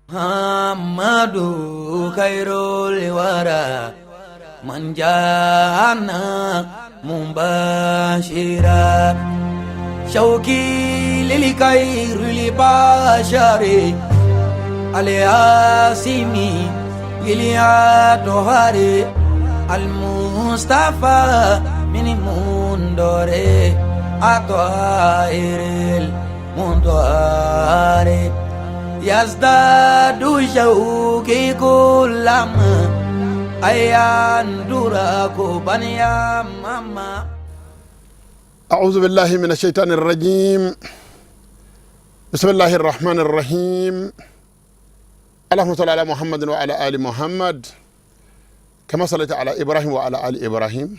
Muhammadu khairul wara man jana mumbashira shauki lil khairul bashari al-yasimi iliyatohari al-mustafa min mundore atoiril mundore yazdadu shauki kullama ayanduraku baniya mama. أعوذ بالله من الشيطان الرجيم. بسم الله الرحمن الرحيم. اللهم صل على محمد وعلى آل محمد كما صليت على إبراهيم وعلى آل إبراهيم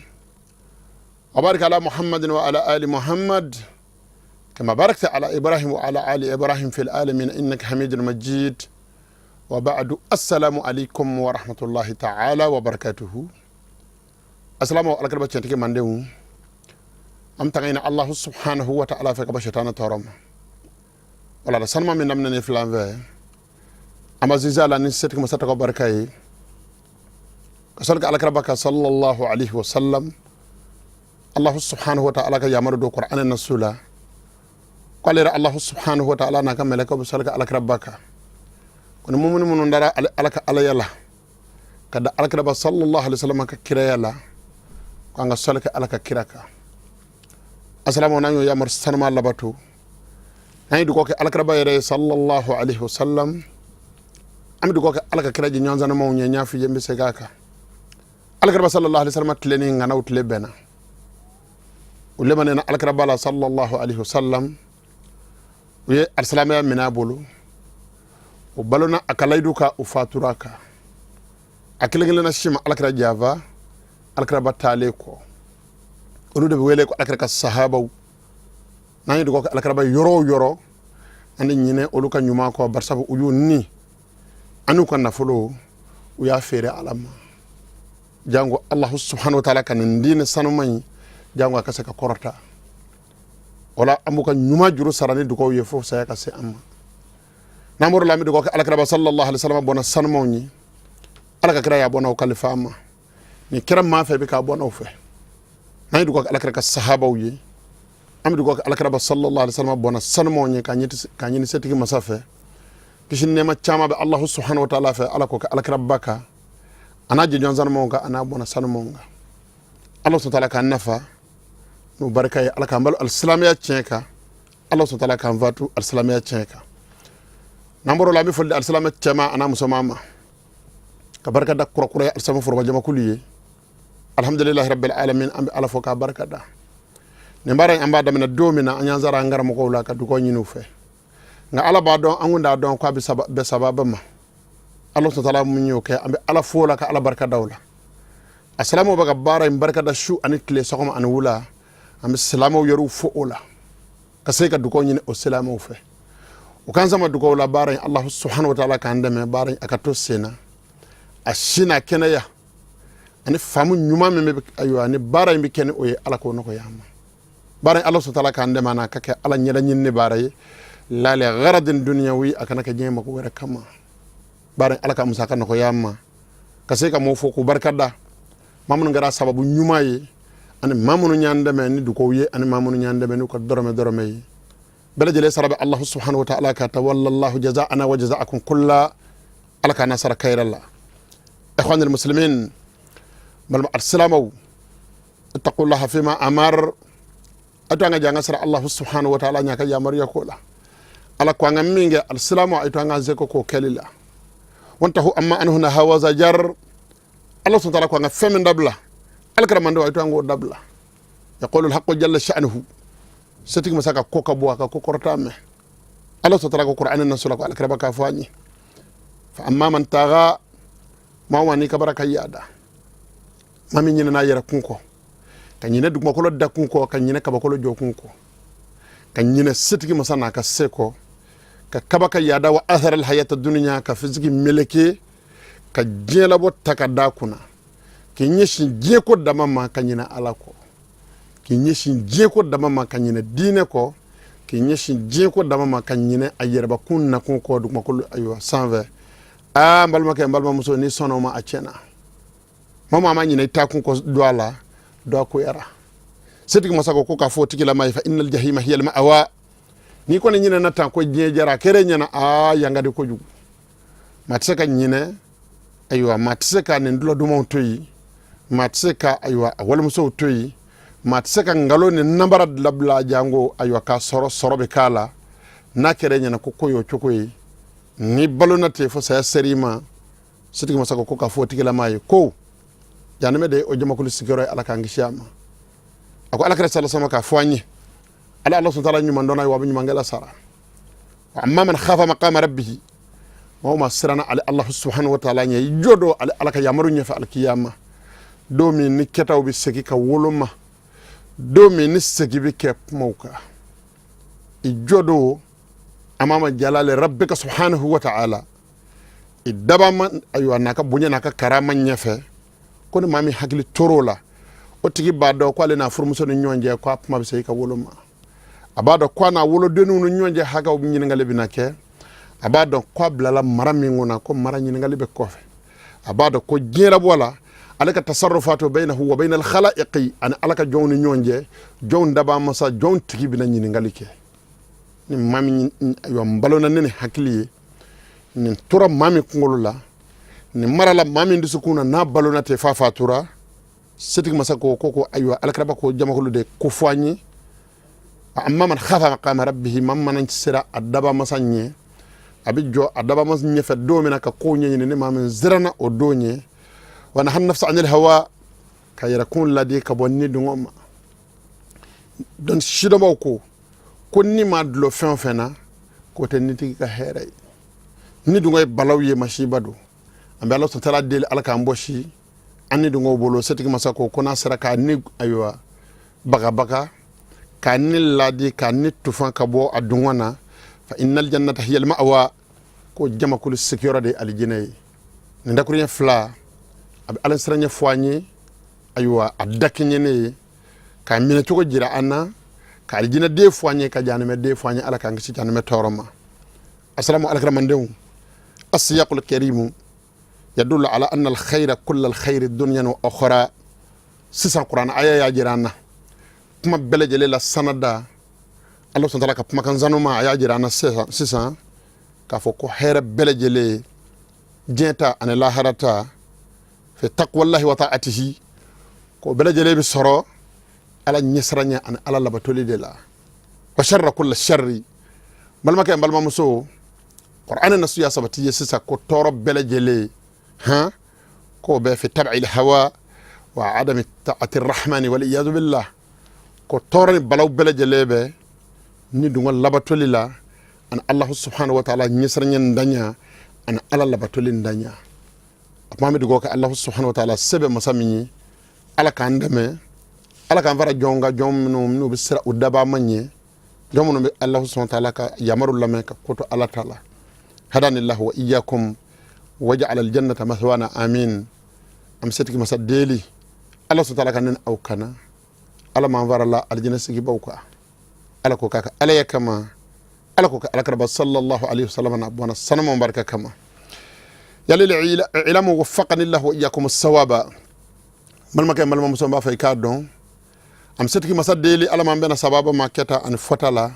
وبارك على محمد وعلى آل محمد كما باركت على إبراهيم وعلى آل إبراهيم في العالمين إنك حميد مجيد. وبعد السلام عليكم ورحمة الله تعالى وبركاته. السلام عليكم ورحمة الله وبركاته. am tagayna Allah subhanahu wa ta'ala fe ka shetana torom wala da sanma min namne flanve ama zizala ni setik masata ko barkay kasal ka alakrabaka sallallahu alaihi wasallam. Allah subhanahu wa ta'ala ka yamaru do qur'an na sula qalira Allah subhanahu wa ta'ala na ka melaka basal ka alakrabaka kono mumun mun ndara alaka alayala kada alakraba sallallahu alaihi wasallam ka kirayala ko nga salaka alaka kiraka. Assalamu alaikum ya mar sanma labatu nay du ko ke alakraba yere sallallahu alaihi wasallam am du ko ke alaka kiraji nyonza na mo nya fi yembe segaka alakraba sallallahu alaihi wasallam tleni ngana utle bena ulema ne alakraba la sallallahu alaihi wasallam we assalamu ya minabulu o balona akalaiduka ufaturaka akilengele na shima alakra java alakraba taleko olu de wele ko alakraka sahaba nani do ko alakraba yoro andi nyine olu ka nyuma ko barsabu uyu ni anu ko nafolo u ya fere alama jango Allah subhanahu wa ta'ala kan ndine sanu mai jango ka saka korata wala amuka nyuma juru sarani do ko yefo saya ka se amma namoro lami do ko alakraba sallallahu alaihi wasallam bona sanu mawni alaka kira ya bona o kalifa amma ni kiram ma fe be ka bona o fe nay du ko alakraka sahaba uyi am du ko alakraba sallallahu alaihi wasallam bona sanmo ni kanyini setigi masafe kishin nema chama be Allah subhanahu wa ta'ala fa alako ka alakrabaka anaji jonzan mo ga ana bona sanmo nga Allah subhanahu wa ta'ala kan nafa no baraka ya alaka mbal alislamiyya chenka Allah subhanahu wa ta'ala kan vatu alislamiyya chenka namboro la mi folde alislamiyya chema ana musomama ka baraka da kurakura alislamiyya furba jama kuliye alhamdulillahi rabbil alamin ambe ala foka barakada ne mbara amba da mena domina anya zara ngara mo ko la ka du ko nyinu fe nga ala ba don angunda don ko be sababa ma Allah ta'ala mun yo ke ambe ala fola ka ala barka dawla assalamu baga bara barka da shu anitle sokoma an wula ambe salamu yoru fo ola ka sai ka du ko nyine o salamu fe o kan sama du ko la bara Allah subhanahu wa ta'ala kan deme bara akato sena ashina kenaya ani famu nyuma me ayo ani bara mi ken o ye ala ko noko yama bara Allah subhanahu wa ta'ala kan de mana kake ala nyeda nyinne bara ye la le gharadin dunyawi akana ka jema ko wera kama bara ala ka musaka noko yama kase ka mo fo ko barkada mamun ngara sababu nyuma ye ani mamunu nyande me ni du ko ye ani mamunu nyande me ni ko dorome ye bela jele sarabe Allah subhanahu wa ta'ala ka tawallallahu jazaa'ana wa jazaa'akum kullu alaka nasara khairallah. Ikhwanul muslimin bal assalamu ittaqullaha fima amar atanga janga sara Allah subhanahu wa ta'ala nyaka ya mariya kola ala ko ngaminge assalamu atanga zeko ko kelila wantahu amma anhu na hawaza jar Allah subhanahu wa ta'ala ko ngafem dabla alkaramando atanga dabla yaqulu alhaqqu jalla sha'nuhu setik masaka ko kabwa ka ko kortame Allah subhanahu wa ta'ala ko qur'anan nasula ko alkarabaka fani fa amma man taga ma wani kabaraka yada mami nyina na yera kunko kanyina dugma kolo da kunko kanyina kabakolo jo kunko kanyina setigi masana ka seko ka kabaka yada wa athar al hayat ad dunya ka fiziki meleke ka jela bo takada kuna kinyeshin je ko da mama kanyina alako kinyeshin je ko da mama kanyina dine ko ki ɲɛsin diɲɛ ko dama ma ka ɲinɛ a yɛrɛbakun nakun kɔ dugumakolo ayiwa sanfɛ n balimakɛ n balimamuso ni sɔnna o ma a tiɲɛna maa maa ma ɲinɛ i taakun kɔ don a la dɔ a koyara setigi masa ko k'a fɔ o tigilama ye fa innal jahima hiya al-ma'wa n'i kɔni ɲinɛna tan ko diɲɛ jɛra a kɛra ɲɛna yanga de kojugu maa tɛ se ka ɲinɛ ayiwa maa tɛ se ka nin dulɔdumaw to yen maa tɛ se ka ayiwa a walimusow to yen maa tɛ se ka nkalon ni nambara labila jango ayiwa k'a sɔrɔ bɛ k'a la n'a kɛra ɲɛna ko y'o cogo ye ni balona ten fo saya seri i ma setigi masa ko k'a fɔ o tigilama ye ko janimɛ de ye o jamakulu sigiyɔrɔ ye ala k'an kisi a ma a ko alakira sallallahu k'a fɔ an ye ala subhanahu wa ta'ala ɲuman dɔnna ye wa a bɛ ɲumankɛla sara amma man khafa maqama rabbihi maa ma siranna ale ala subhanahu wa ta'ala ɲɛ i jo don ale ala ka yamaru ɲɛfɛ alikiyama don min ni kɛtaw bɛ segin ka woloma don min ni segi bɛ kɛ kumaw kan i jo don amama jalale rabbika subhanahu wa ta'ala i dabama ayiwa n'a ka bonya n'a ka karama ɲɛfɛ ko ni maa min hakili tor'o la o tigi b'a dɔn ko ale n'a furumuso ni ɲɔgɔn cɛ ko a kuma bɛ se i ka woloma a b'a dɔn ko a n'a wolodenninw ni ɲɔgɔn cɛ hakɛw ɲininkali bɛ na kɛ a b'a dɔn ko a bilala mara min kɔnɔ ko mara ɲininkali bɛ kɔfɛ a b'a dɔn ko diɲɛ bɔ la ale ka tasarrufaatu baynahu wa bayna al-khalaiqi ani ala ka jɔnw ni ɲɔgɔn cɛ jɔnw daba masa jɔnw tigi bɛna ɲininkali kɛ ni maa min ayiwa n balona ne ni hakili ye nin tora maa min kunkolo la nin marala maa min dusukun na n'a balona ten fa fatura setigi masa ko ayiwa alakiraba ko jamakulu de ko fɔ an ye amma man khafa maqama rabbihi man mana sira a daba masa ɲɛ a bɛ jɔ a daba masa ɲɛfɛ don min na ka kow ɲɛɲini ni maa min zirana o don ɲɛ wa nahan nafsa anil hawa ka yɛrɛkun ladi ka bɔ ni dungɔ ma donc sidɔnbaw ko ni maa dulɔ fɛn o fɛn na k'o tɛ nitigi ka hɛrɛ ye ni dungɔ ye balaw ye masiba don an bɛ ala sɔn taala deli ala k'an bɔ si an ni dungɔw bolo setigi masa ko n'a sera k'a ni ayiwa bagabaga k'a ni ladi k'a ni tufan ka bɔ a dungɔ na fa innal jannata hiya al-ma'wa ko jamakulu sigiyɔrɔ de ye alijinɛ ye nin dakuruɲɛ fila a bɛ ala siranɲɛ fɔ an ye ayiwa a dakiɲɛ ne ye k'a minɛ cogo jira an na ka alijinɛ den fɔ an ye ka jahanɛmɛ den fɔ an ye ala k'an kisi jahanɛmɛ tɔɔrɔ ma asalamu alakiramandenw asiyaqul karimu yadullu ala anna al-khayra kulla al-khayri dunyan wa ukhra sisan kuran aya y'a jira an na kuma bɛɛ lajɛlen la sanada ala sɔn ka kumakan zanuma a y'a jira an na sisan k'a fɔ ko hɛrɛ bɛɛ lajɛlen diɲɛ ta ani lahara ta fi taqwallahi wa ta'atihi ko bɛɛ lajɛlen bɛ sɔrɔ ala ɲɛsiranya ani ala labatoli de la wa sharra kulla sharri balimakɛ n balimamuso qur'ani nasu ya sabati ye sisan ko tɔɔrɔ bɛɛ lajɛlen ko bɛ fi tab'il hawa wa adami ta'ati rahmani wal iyadu billah ko tɔɔrɔ ni balaw bɛɛ lajɛlen bɛ ni dungɔ labatoli la ani allah subhanahu wa ta'ala ɲɛsiranya ndanya ani ala labatoli ndanya a kuma bɛ dugawu kɛ allah subhanahu wa ta'ala sɛbɛ masa min ye ala k'an dɛmɛ ala k'an fara jɔn ka jɔn minnu bɛ sira u daba ma ɲɛ jɔn minnu bɛ allah subhanahu wa ta'ala ka yamaru lamɛn ka koto ala ta la hadanillahu wa iyyakum waj'al al-jannata mathwana amin am setigi masa deli allah subhanahu wa ta'ala ka nin aw kana ala man fara la aljanna sigi bawka ala ko kaka ala ya kama ala ko ala karba sallallahu alaihi wasallam na bona sanama baraka kama yalil ilamu waffaqani allah wa iyyakum as-sawaba malmaka malma muso ba fay ka don am setigi masa deli ala man bena sababa ma keta an fotala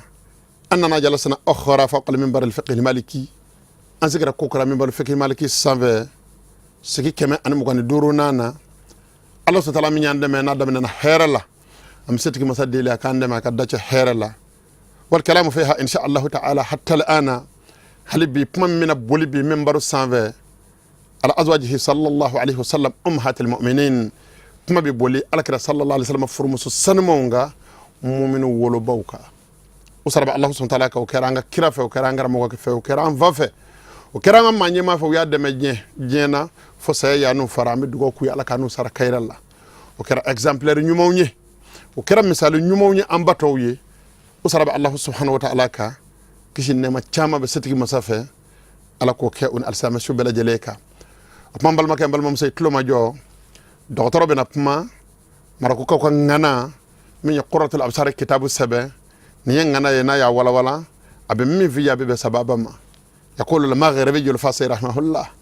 annana jalasna ukhra faqal minbar al-fiqh al-maliki an sigira kokra minbar al-fiqh al-maliki sanve sigi keme an mo gani duru nana allah subhanahu wa ta'ala min yandeme na damena herala am setigi masa deli akande ma ka dace herala wal kalamu fiha insha Allah ta'ala hatta al-ana halibi pum min bolibi minbar sanve ala azwajihi sallallahu alayhi wa sallam ummahatil mu'minin kuma bi boli alakira sallallahu alayhi wa sallam furmusu sanmonga mu'minu wolo bawka usaraba allah subhanahu wa ta'ala ka keranga kirafe o keranga mo ko fe o keranga vafe o keranga manye ma fo ya deme jena fo say ya no farami dugo ku ala kanu sara kayralla o kera exemplaire nyumawñe o kera misal nyumawñe ambatowye usaraba allah subhanahu wa ta'ala ka kishin nema chama be setigi masafe ala ko ke on alsama shubela jeleka mambal make mbal mom sey tloma jo docteur be na pma marako ko ngana min qurratul absar kitabu sabe ni ngana yana ya wala wala abe mi viya be sababa ma yaqulu al maghribi al fasih rahmahullah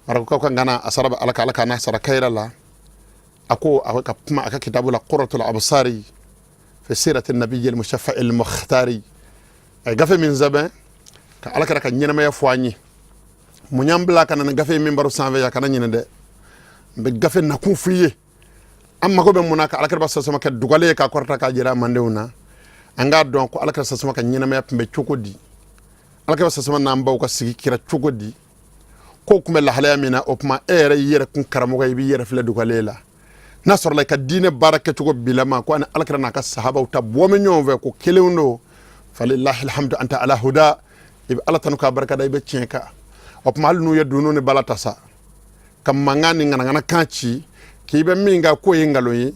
marako ka ngana asaraba alaka alaka na sara kayra la ako ka puma aka kitabu la qurratul absari fi sirati an-nabiy al-mushaffa al-mukhtari ay gafe min zabe ka alaka ka nyina ma fwañi mu nyambla kana na gafe min baru sanve ya kana nyina de be gafe na ku fiye amma ko be munaka alaka ba sama ka dugale ka korta ka jira mandewna anga don ko alaka sama ka nyina ma pembe chukodi alaka ba sama na mbaw ka sigi kira chukodi ko kuma la halaya mina opma ere yere kun karamo ga bi yere fle dugale la nasor la ka dine baraka chugo bilama ko an alaka na ka sahaba ta bo me nyonve ko kelewno falillahi alhamdu anta ala huda ibe ala tanu ka baraka day be tienka opma nu ya duno ne balata sa kam mangani ngana kanchi kibe minga ko yingalo yi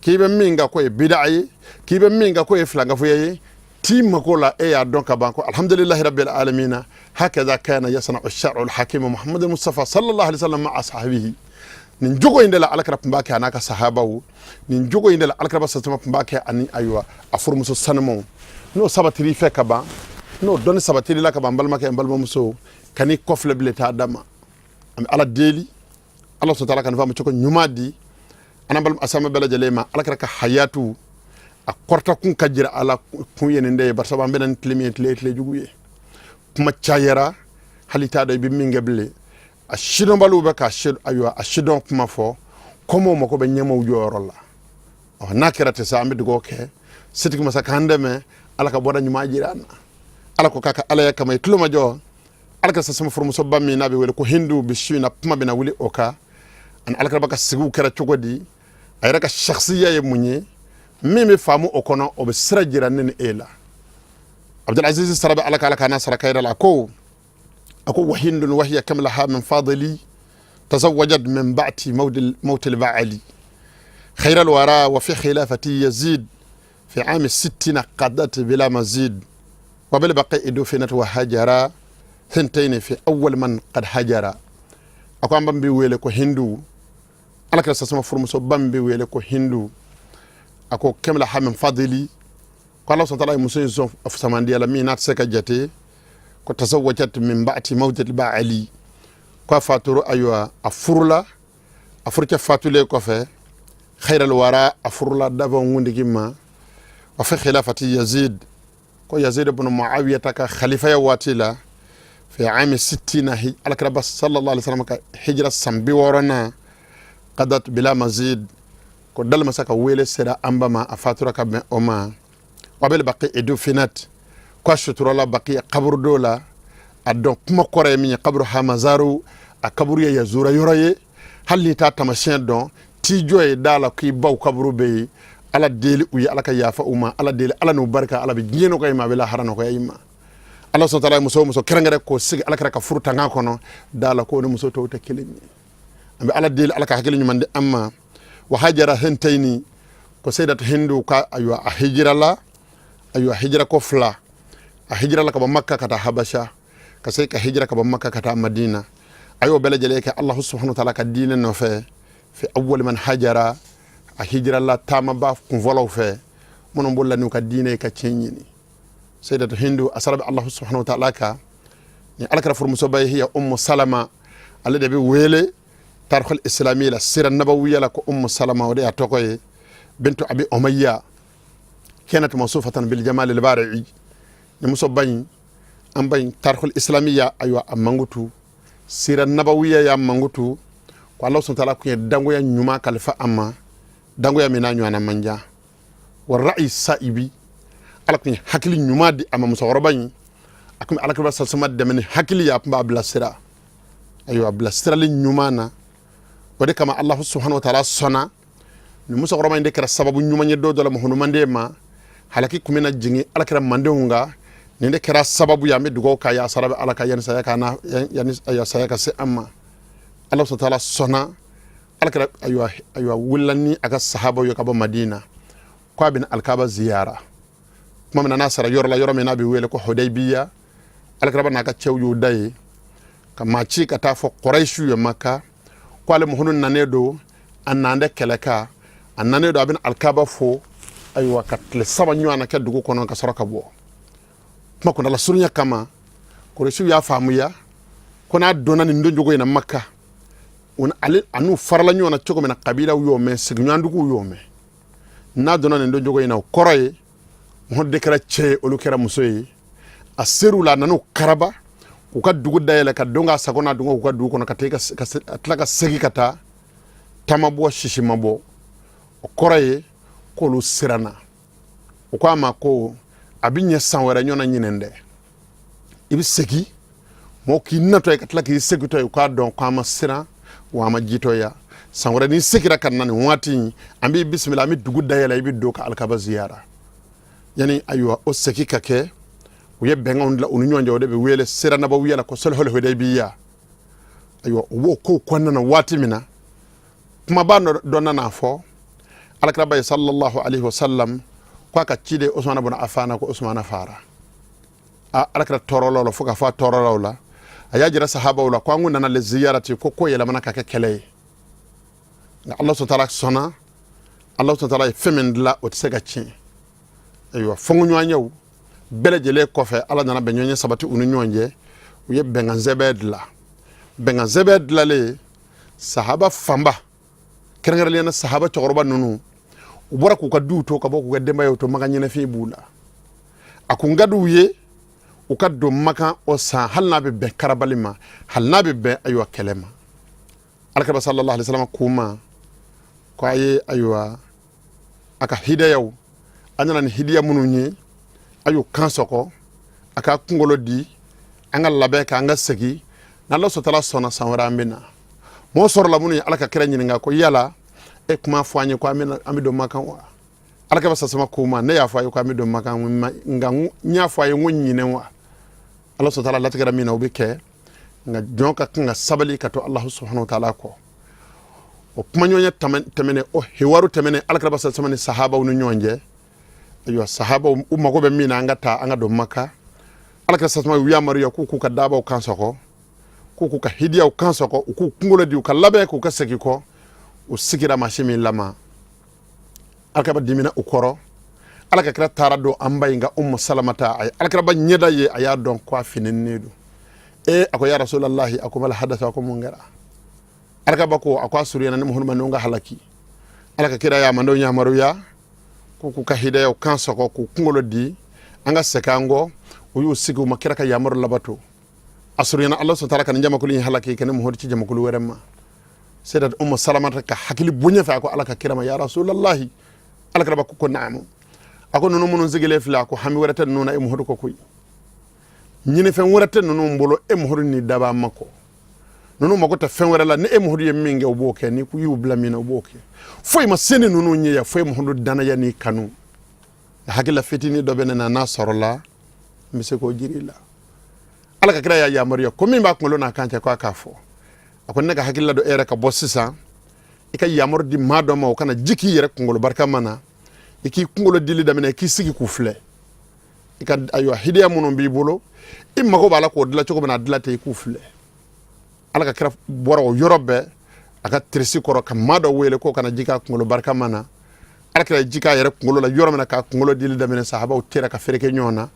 kibe minga ko bid'ai kibe minga ko flanga fuye تيم مقولة إيه دونك بانكو الحمد لله رب العالمين هكذا كان يصنع الشرع الحكيم محمد المصطفى صلى الله عليه وسلم مع أصحابه ننجوكو إندلا على كرب مباكي أناك صحابه ننجوكو إندلا على كرب سلسلم مباكي أني أيوة أفرمسو سنمو نو سبتري فكبا نو دوني سبتري لكبا مبالماكي مبالمسو كاني كفل بلتا داما أمي على ديلي الله سبحانه وتعالى كان فامي تشوكو نيومادي أنا بالم أسامي بلا جليما على كرب حياتو a korta kun kajira ala kun yenende bar saban benen tlemi tle juguye kuma chayera halita do bi mingeble a shidon balu be ka shid aywa a shidon kuma fo komo mako be nyamo jorola o nakirate sa ambe dugo ke sitik masa kande me ala ka boda nyuma jirana ala ko kaka ala ya kamay tluma jo ala ka sa sama formu so bammi nabe wele ko hindu bi shina kuma bena wuli oka an ala ka baka sigu kera chugodi ay raka shakhsiya ye munye mimi famu okono obe sira jiranin ela Abdul Aziz sarabe alaka alaka nasara kayra ako wahindun wahiya kamlaha min fadli tazawwajat min ba'ti موت البعلي خير الورى وفي خلافتي يزيد في عام 60 قضت بلا مزيد وبالبقاء دفنت وهجرا ثنتين في اول من قد هجرا ako ambambi wele ko hindu alaka sasama furmuso bambi wele ko hindu ako kemla hamin fadili ko Allah subhanahu wa ta'ala muso zo afsamandi ala minat seka jate ko tazawwajat min ba'ti mawdil ba'ali ko faturu aywa afurka fatule ko fe khairal wara afurla dava ngundikima wa fi khilafati yazid ko yazid ibn muawiya taka khalifa ya watila fi aami 60 al-karaba sallallahu alaihi wasallam ka hijra sambi warana qadat bila mazid ko dal masaka wele sera amba ma afatura ka oma wabel baqi edu finat ko shutura la baqi qabru dola adon kuma kore mi qabru hamazaru a qabru ya yazura yoraye halli ta tamashin don ti joy dala ki baw qabru be ala deli uyi ala ka yafa uma ala deli ala no barka ala be gieno ko ma bela harano ko yima Allah subhanahu wa ta'ala muso kerangere ko sig ala ka furta ngakono dala ko no muso to ta kelimi ambe ala deli ala ka hakili nyumande amma wa hajara hentaini ko sayyidat hindu ka aywa a hijra ko fla a hijra la ka ba makka kata habasha ka say ka hijra ka ba makka kata madina ayo bela jele ka Allah subhanahu wa ta'ala ka dina no fe fi awwal man hajara a hijra la tama ba kun volo fe monon bolla ni ka dina ka cenyini sayyidat hindu asarabi Allah subhanahu wa ta'ala ka ni alakra furmuso bay hiya salama alade be wele تاريخ الإسلامي لا السيرة النبوية لك سلمة ودي أتوقي بنت أبي أمية كانت موصوفة بالجمال البارعي نمصبين أم بين تاريخ الإسلامية أيوة أمانغوتو السيرة النبوية يا أمانغوتو والله سبحانه وتعالى كي دانغويا نيوما كالفا أما دانغويا مينا نيوانا منجا والرأي السائبي على كي حكلي نيوما دي أما مصوربين أكم على كي بس سماد دمني حكلي يا أبا بلا سيرة أيوة بلا سيرة لنيومانا wade kama Allah subhanahu wa ta'ala sona ni musa goroma inde kara sababu nyuma nyedo dola mohonu mande ma halaki kumena jingi alakara mande hunga ni inde kara sababu ya medugo ka ya sarabe alaka yan saya kana yan ya saya ka se amma Allah subhanahu wa ta'ala sona alakara aywa wulani aka sahaba yo ka ba madina ko bin alkaba ziyara kuma na nasara yorla yoro me nabi wele ko hudaybiya alakara ba naka chewju dai kama chi ka ta fo quraishu ya makka kwale muhunun nanedo annande keleka annane do abin alkaba fo ayiwa ka tile saba ɲɔgɔn kɛ dugu kɔnɔ ka sɔrɔ ka bɔ kuma kɔnɔla surunya kama Quraysh y'a faamuya ko n'a donna nin don jogo in na Makka ale anu farala ɲɔgɔn na cogo min na kabila y'o mɛn sigiɲɔgɔnduguw y'o mɛn n'a donna nin don jogo in na o kɔrɔ ye Muhamadu de kɛra cɛ ye olu kɛra muso ye a ser'u la a nan'u karaba u ka dugu dayɛlɛ ka don k'a sago n'a dɔgɔ u ka dugu kɔnɔ ka tila ka segin ka taa taama bɔ sisi ma bɔ o kɔrɔ ye k'olu siranna u ko a ma ko a bɛ ɲɛ san wɛrɛ ɲɔgɔnna ɲinɛn dɛ i bɛ segin mɔgɔw k'i natɔ ye ka tila k'i segintɔ ye u k'a dɔn ko an ma siran wa an ma jitɔ ya san wɛrɛ n'i segira ka na nin waati in an b'i bisimila an bɛ dugu dayɛlɛ i bɛ don ka alikaba ziyara yani ayiwa o segi ka kɛ u ye bɛnkanw dilan u ni ɲɔgɔn cɛ o de bɛ wele sira nabawiya la ko sulhul hudaybiya ayiwa u b'o kow kɔnɔna na waati min na kumaba dɔ nana fɔ alakiraba ye sallallahu alaihi wasallam ko a ka ciden Usman ibn Affan ko Usman fara alakira tɔɔrɔla la fo ka fɔ a tɔɔrɔla la a y'a jira sahabaw la ko an kun nana le ziyarati ko yɛlɛmana ka kɛ kɛlɛ ye nka Allah subhanahu wa ta'ala sɔnna Allah subhanahu wa ta'ala ye fɛn min dilan o tɛ se ka tiɲɛ ayiwa fɔnkɔɲɔgɔnyew bɛɛ lajɛlen kɔfɛ ala nana bɛnɲɔgɔnya sabati u ni ɲɔgɔn cɛ u ye bɛnkan sɛbɛn dilan bɛnkan sɛbɛn dilanlen sahaba fanba kɛrɛnkɛrɛnlen na sahaba cɛkɔrɔba ninnu u bɔra k'u ka duw to ka bɔ k'u ka denbayaw to Maka ɲɛnafin b'u la a kun ka d'u ye u ka don Maka o san hali n'a bɛ bɛn karabali ma hali n'a bɛ bɛn ayiwa kɛlɛ ma alakira sallallahu alaihi wasallam k'u ma ko a ye ayiwa a ka hidayaw a nana ni hidiya minnu ye a y'u kan sɔgɔ a ka kunkolo di an ka labɛn k'an ka segin n'Ala sɔtala sɔnna san wɛrɛ an bɛ na mɔgɔ sɔrɔla minnu ye ala ka kira ɲininka ko yala e kuma fɔ an ye ko an bɛ don Maka wa alakira sasama k'u ma ne y'a fɔ a ye ko an bɛ don Maka nka n y'a fɔ a ye n ko ɲinɛ wa Ala sɔtala latigɛra min na o bɛ kɛ nka jɔn ka kan ka sabali ka to Alahu subhanahu wa ta'ala kɔ o kumaɲɔgɔnya tɛmɛnen o hiwaru tɛmɛnen alakira sasama ni sahabaw ni ɲɔgɔn cɛ ayiwa sahabaw u mago bɛ min na an ka taa an ka don Maka alakira sasama u yamaruya k'u ka daabaw kan sɔgɔ k'u ka hidiyaw kan sɔgɔ u k'u kunkolo di u ka labɛn k'u ka segin kɔ u sigira maasi min lama alakira dimina u kɔrɔ ala ka kira taara don an ba in ka Salamata a ye alakira ɲɛda ye a y'a dɔn ko a fininen don a ko ya Rasulallahi a ko mal hadatha a ko mun kɛra alakira ko a ko a suruyana ni Muhamadu ma n'o ka halaki ala ka kira y'a ma n'o yamaruya k'u ka hidayaw kan sɔgɔ k'u kunkolo di an ka segin an kɔ u y'u sigi u ma kira ka yamaru labato a surunyana Allah subhanahu wa ta'ala ka nin jamakulu in halaki ka ni Muhamadu ci jamakulu wɛrɛ ma Sayyidat Salamata ka hakili bonya fɛ a ko ala ka kira ma ya Rasulallahi alakira ko naamu a ko ninnu minnu sigilen filɛ a ko hami wɛrɛ tɛ ninnu na e Muhamadu ko koyi ɲinifɛn wɛrɛ tɛ ninnu bolo e Muhamadu ni daba ma kɔ ninnu mago tɛ fɛn wɛrɛ la ni e Muhamadu ye min kɛ u b'o kɛ ni ku y'u bila min na u b'o kɛ foyi ma se ni ninnu ɲɛ ya foyi Muhamadu danaya ni kanu hakilila fitinin dɔ bɛ ne na n'a sɔrɔla n bɛ se k'o jiri la ala ka kira y'a yamaruya ko min b'a kunkolo n'a kan cɛ ko a k'a fɔ a ko ne ka hakilila dɔ e yɛrɛ ka bɔ sisan i ka yamaru di maa dɔ ma o kana ji k'i yɛrɛ kunkolo barikama na i k'i kunkolo dili daminɛ i k'i sigi k'u filɛ i ka ayiwa hidiya minnu b'i bolo i mago b'a la k'o dilan cogo min na a dilan ten i k'u filɛ ala ka kira bɔra o yɔrɔ bɛɛ a ka tirisi kɔrɔ ka maa dɔ wele k'o kana ji k'a kunkolo barikama na ala kira ji k'a yɛrɛ kunkolo la yɔrɔ min na k'a kunkolo dili daminɛ sahabaw tera ka fereke ɲɔgɔn na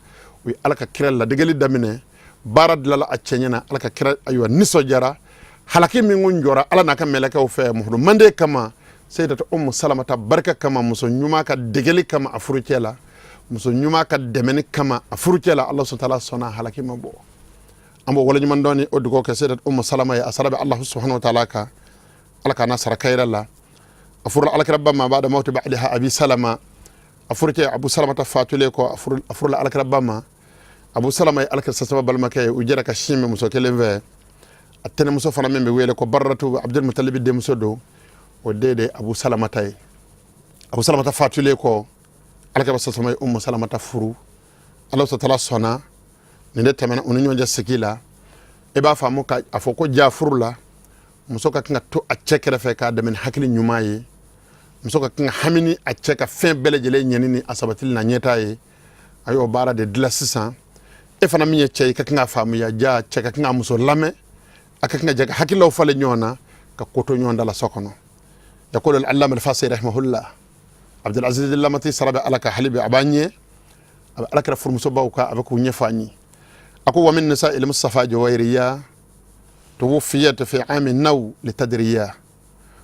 o ye ala ka kira ladegeli daminɛ baara dilala a cɛ ɲɛna ala ka kira ayiwa nisɔndiyara halaki min kun jɔra ala n'a ka mɛlɛkɛw fɛ Muhamadu mande kama Sayyidat Salamata barika kama muso ɲuman ka degeli kama a furucɛ la muso ɲuman ka dɛmɛni kama a furucɛ la Allah subhanahu wa ta'ala sɔnna halaki ma bɔ an b'o waleɲuman dɔn ni o dugawu kɛ Sayyidat Salama ye a sara bɛ Allah subhanahu wa ta'ala kan ala k'an sara kayira la a furula alakira ba ma ba'da mawti ba'daha Abi Salama a furucɛ Abu Salamata fatulen kɔ a furula alakira ba ma Abu Salama ye alakira sasaba balimakɛ ye u jɛra ka sin min muso kelen fɛ a tɛnɛmuso fana min bɛ wele ko Barratu Abdul Muttalib denmuso don o den de Abu Salamata ye Abu Salamata fatulen kɔ alakira sasama ye Salamata furu Allah subhanahu wa ta'ala sɔnna nin de tɛmɛna u ni ɲɔgɔn cɛ sigi la e b'a faamu ka a fɔ ko ja furu la muso ka kan ka to a cɛ kɛrɛfɛ k'a dɛmɛ ni hakili ɲuman ye muso ka kan ka hami ni a cɛ ka fɛn bɛɛ lajɛlen ɲɛni ni a sabatili na ɲɛtaa ye a y'o baara de dilan sisan e fana min ye cɛ ye ka kan ka faamuya ja cɛ ka kan ka muso lamɛn a ka kan ka jɛ ka hakilaw falen ɲɔgɔn na ka ko to ɲɔgɔn da la so kɔnɔ yaqulu al-allama al-fasih rahimahullah Abdul Aziz lamati sarabe alaka halibi abanye alaka furmuso bawka abaku nyefani ako wa min nisa il mustafa juwairiya توفيت في عام النو لتدرية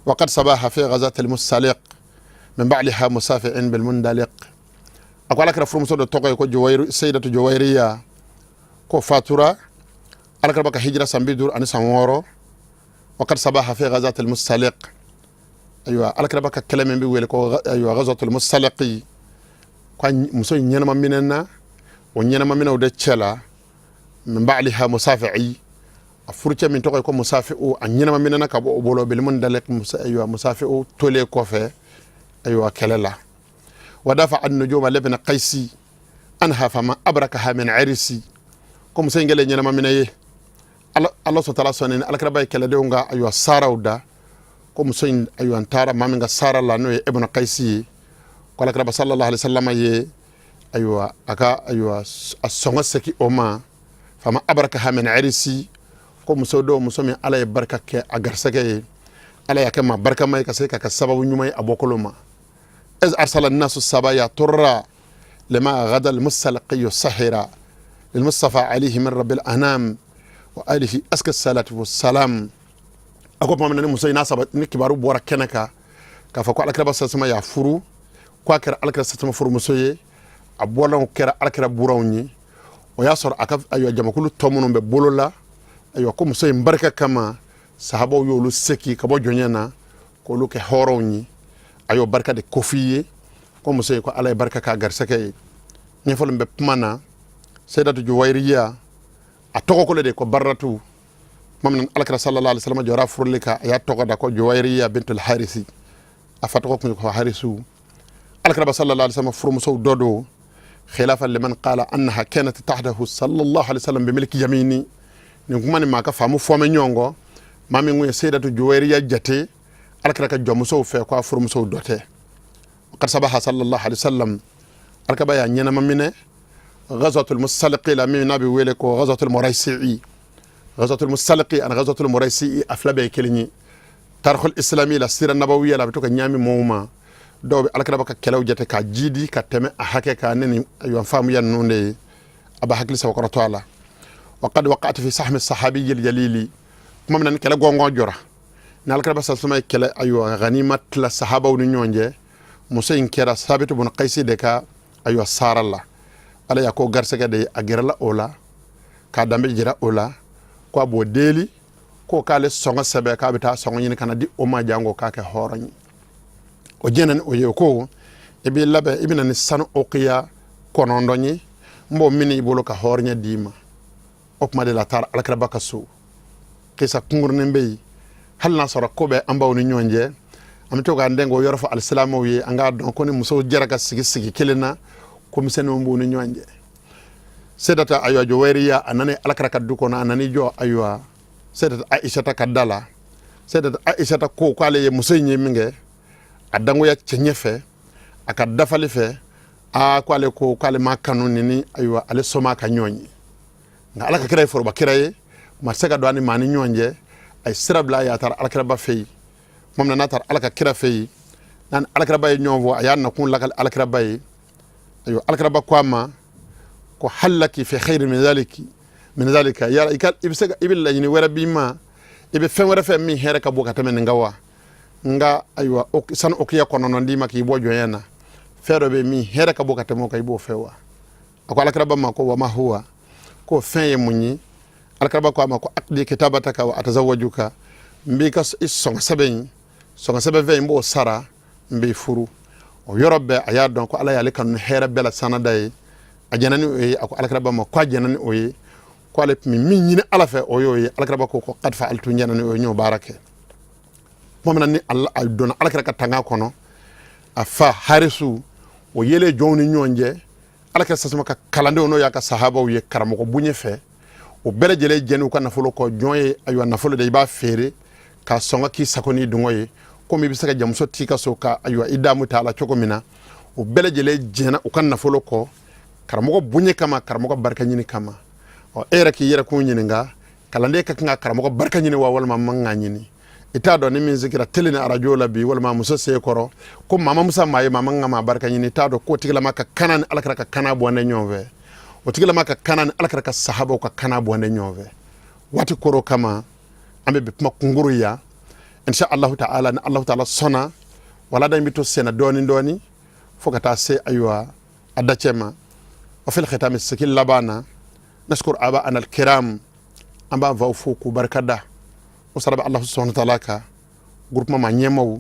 وقد صباح في غزاة المستلق من بعدها مسافع بالمندلق أقول لك رفرم صدر توقع سيدة جويرية كو فاتورة ألك ربك هجرة سنبيدور أني سمورو وقد صباح في غزاة المستلق أيوة ألك ربك كلام بيقول أيوة غزاة المستلق كان مسوي نينما مننا ونينما منا ودتشلا من بعدها مسافعي afurcha min tokoy ko musafi'u anyina minana ka bo bolo bil mun dalek aywa musafi'u tole ko fe aywa kelala wadafa an nujuma labna qaisi anha fama abrakaha min arisi ko musengele nyina minaye Allah subhanahu wa ta'ala alakrabay kelade nga aywa sarawda ko musen aywa antara maminga sara la no ibn qaisi ko alakraba sallallahu alaihi wasallam ye aywa aka aywa asonga seki oma fama abrakaha min arisi ko muso do muso min ala ye barka ke agarsake ala ya kama barka mai ka sai ka sababu nyumai abokoloma iz arsala an-nasu sabaya turra lima ghada al-musalqi sahira lil-mustafa alayhi min rabbil anam wa alihi aska salatu wassalam ako pamana ni muso ina sabat ni kibaru bora kenaka ka fa ko alakra basama ya furu ko akra alakra satama furu muso ye abolan kera alakra burawni o ya sor aka ayo jamakulu tomuno be bolola ayo ko muso barka kama sahaba yolu seki kabo jonyana ko luke horoni ayo barka de kofiye ko muso ko ala barka ka garsake ni folum be pmana sayyidatu juwairiya atoko ko de ko barratu mamnan alakra sallallahu alaihi wasallam jora furlika ya toko da ko juwairiya bintul harisi afatoko ko harisu alakra sallallahu alaihi wasallam furmuso dodo khilafan liman qala annaha kanat tahdahu sallallahu alaihi wasallam bimilki yamini ni kumani maka famu fome nyongo mami ngwe sayyidatu juwairiya jate alakra ka jomuso fe ko furmuso dote qad sabaha sallallahu alaihi wasallam alkaba ya nyana mamine ghazwatul musalqi la min nabi wele ko ghazwatul muraisi'i ghazwatul musalqi an ghazwatul muraisi'i aflabe kelni tarkhul islami la sira nabawiyya la bituka nyami mawma do alkra baka kelaw jate ka jidi ka teme a hake ka neni ayo famu yan nonde aba hakli sa ko taala وقد وقعت في سهم الصحابي الجليل كما من كلا غونغو جورا نال كلا بس سمي كلا ايوا غنيمه الصحابه ونيونجه مسين كرا ثابت بن قيس دكا ايوا سار الله على يكو غرسكه دي اغيرلا اولا ka dambe jira ola ko abo deli ko kale songa sebe ka bita songa nyini kana di o ma jango ka ke horonyi o jenan o yeko e bi labe ibina ni sanu oqiya konondonyi mbo mini ibolo ka hornya dima opma de la tar alakra bakasu kisa kungurne mbey hal na sora kobe ambaw ni nyonje am to ga ndengo yorfo alislamu wi anga don ko ni muso jaraga sigi kelena ko miseno mbo ni nyonje sedata aywa juwairiya anani alakra kaddu ko na anani jo aywa sedata aisha ta kadala sedata aisha ta ko kwale ye muso nyi minge adango ya chenyefe akadafali fe a kwale ko kwale makanu ni aywa ale soma ka nyonyi nga alaka kira for bakiraye marsaka do ani mani nyonje ay sirabla ya tar alakra ba fey momna natar alaka kira fey nan alakra bay nyonvo ayan na kun lakal alakra bay ayo alakra ba kwama ko halaki fi khair min zalika ya ikal ibsega ibilla ni wara bima ibe fen wara fe mi here ka boka tamen ngawa nga aywa san okiya kono non dima ki bojo yana fero be mi here ka boka tamo kay bo fewa ako alakra ba mako wa ma huwa ko fenye munyi alkarba ko ama ko aqdi kitabataka wa atazawajuka mbika songa sabe ve mbo sara mbi furu o yorobe aya don ko ala yale kan hera bela sanadai ajanani o ako alkarba ma ko ajanani o ko ale mi nyine ala fe o yo alkarba ko qad fa'altu nyanani o nyo barake momna ni alla ay don alkarka tanga kono afa harisu o yele joni nyonje alaka sasuma ka kalande ono ya ka sahaba wi karamo ko bunye fe o bele jele jenu ko nafolo ko joye ayo nafolo de ba fere ka songa ki sakoni dungoye ko mi bisaka jamso tika soka ayo idamu taala choko mina o bele jele jena o kan nafolo ko karamo ko bunye kama karamo ko barka nyini kama o era ki yera ko nyini nga kalande ka nga karamo ko barka nyini wa wal mamma nga nyini ita do ni min zikira telina arajo la bi wala ma muso se koro ko mama musa maye mama ngama barka nyini ita do ko tigla maka kanan alakara ka kana bo ne nyove o tigla maka kanan alakara ka sahaba ka kana bo ne nyove wati koro kama ambe be kuma kunguru ya insha Allah ta'ala na Allah ta'ala sona wala da mito sena doni fokata se aywa adachema wa fil khitam sikil labana nashkur aba ana al kiram amba va fuku barkada usaraba Allah subhanahu wa ta'ala ka groupement ma nyemaw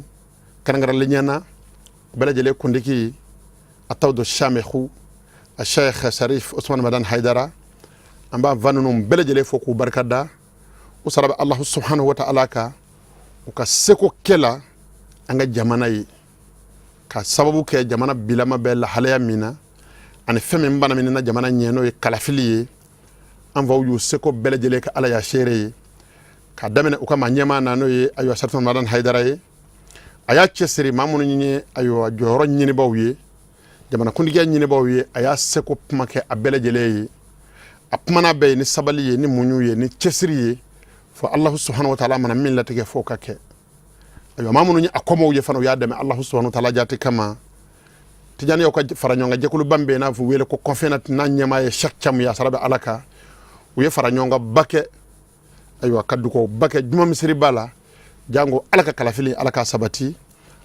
kanangara lenyana bela jele kundiki atawdo shamekhu الشيخ شريف عثمان مدان حيدرة أمبا فانونم بلجلي فوكو بركدا وصرب الله سبحانه وتعالى كا وكسكو كلا أنجا جماناي كسببو كي جمانا بلما بلا حاليا مينا أنا فهم بنا مننا جمانا نينو كلافلي أنفو يسكو بلجلي كالا يا شيري كدامنا وكما نيما نانو أيوا شريف مدان حيدرة أيا تشسري مامون نيني أيوا جورو نيني باوي jamana kundiga nyine bawi aya seko pmake abele jeleyi apmana be ni sabali ni munyuye ni chesriye fo Allah subhanahu wa ta'ala mana min latike fo kake ayo mamunu ni akomo ye fano ya deme Allah subhanahu wa ta'ala jati kama tijani yoka faranyonga jekulu bambe na fu wele ko konfenat na nyama ye shakcham ya sarabe alaka uye faranyonga bake ayo kaddu ko bake juma misri bala jango alaka kalafili alaka sabati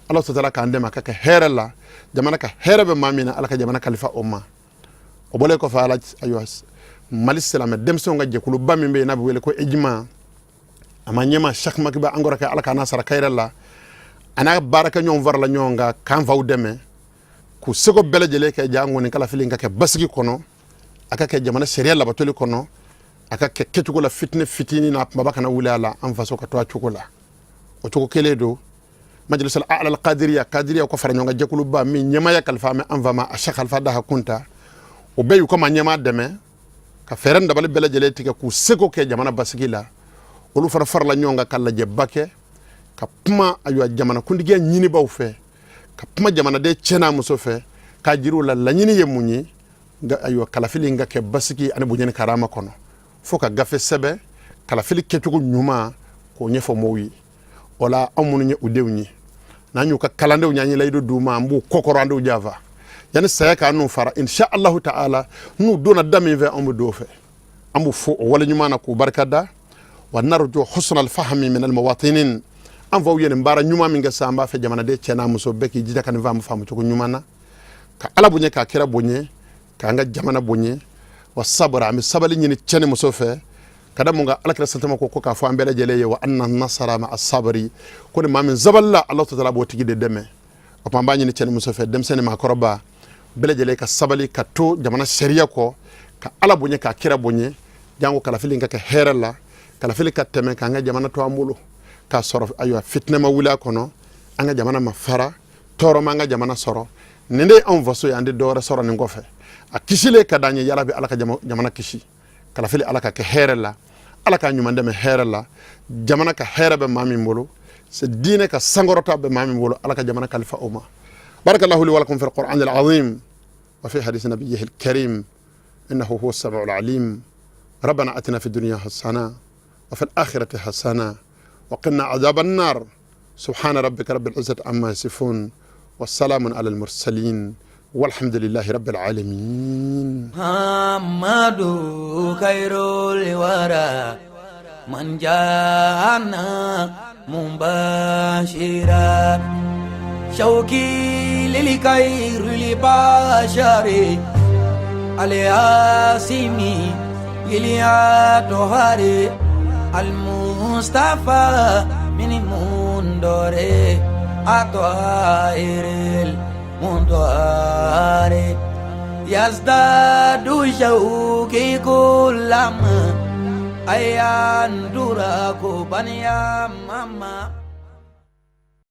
Allah subhanahu wa ta'ala ka ndema kake herala jamana ka herebe mamina alaka jamana khalifa umma o bole ko faala ayos malis salam demso nga je kulu bamimbe na wele ko ejma ama nyema shak makba angora ka alaka nasara kayralla ana baraka nyom varla nyonga kan vaw deme ku sego bele jele ke jango ni kala filinga ke basgi kono aka ke jamana serial la batoli kono aka ke ketugo la fitini na mabaka na wulala am faso ka to chukula o chuko keledo majlis al-a'la al-qadiriyya ko fara nyonga jekulu ba mi nyama ya kalfa me anvama ashak alfa daha kunta o beyu ko ma nyama deme ka feren da bal bela jele tika ku seko ke jamana basigila olu fara farla nyonga kala je bake ka puma ayu jamana kundige nyini baw fe ka puma jamana de chena muso fe ka jiru la nyini yemunyi nga ayu kala filinga ke basigi ane bunyene karama kono foka gafe sebe kala fili ketugo nyuma ko nyefo mowi wala amunu nye udewni nanyu ka kalande nyanyi laydo duma mbu kokorando java yani sayaka no fara insha Allah ta'ala nu dona dami ve ambu dofe ambu fo wala nyuma na ku barkada wa narju husna al-fahmi min al-mawatinin am faw yene mbara nyuma mi nga samba fe jamana de cena muso beki jida kan va mu famu ko nyuma na ka ala bunye ka kira bunye ka nga jamana bunye wa sabra mi sabali nyini cene muso fe kada munga alakira santama ko ka fo ambele jele wa anna nasara ma as-sabri ko ni mamin zaballa Allah ta'ala bo tigi de deme o pambani ni cene muso fe dem sene ma koroba bele jele ka sabali ka to jamana sharia ko ka ala bunye ka kira bunye jango kala filinga ka herala kala fili ka teme ka nga jamana to amulo ka soro ayo fitna ma wula kono anga jamana ma fara toro ma nga jamana soro nende on vaso yande dora soro ni ngofe a kishile ka danye yala bi alaka jamana kishi kala fili alaka ka herala alaka nyumande me herala jamana ka herabe mami mbolo se dine ka sangorota be mami mbolo alaka jamana khalifa umma barakallahu li wa lakum fil qur'an al azim wa fi hadith nabiyhi al karim innahu huwa as-sami'u al alim ربنا اتنا في الدنيا حسنه وفي الاخره حسنه وقنا عذاب النار سبحان ربك رب العزه عما يصفون والسلام على المرسلين والحمد لله رب العالمين محمد خير الورى من جاءنا مباشرا شوقي للخير لبشر الياسمي إليا طهاري المصطفى من مندوري أطهير المندوري يزداد شوقي كلما أيان دراكو بنيا ماما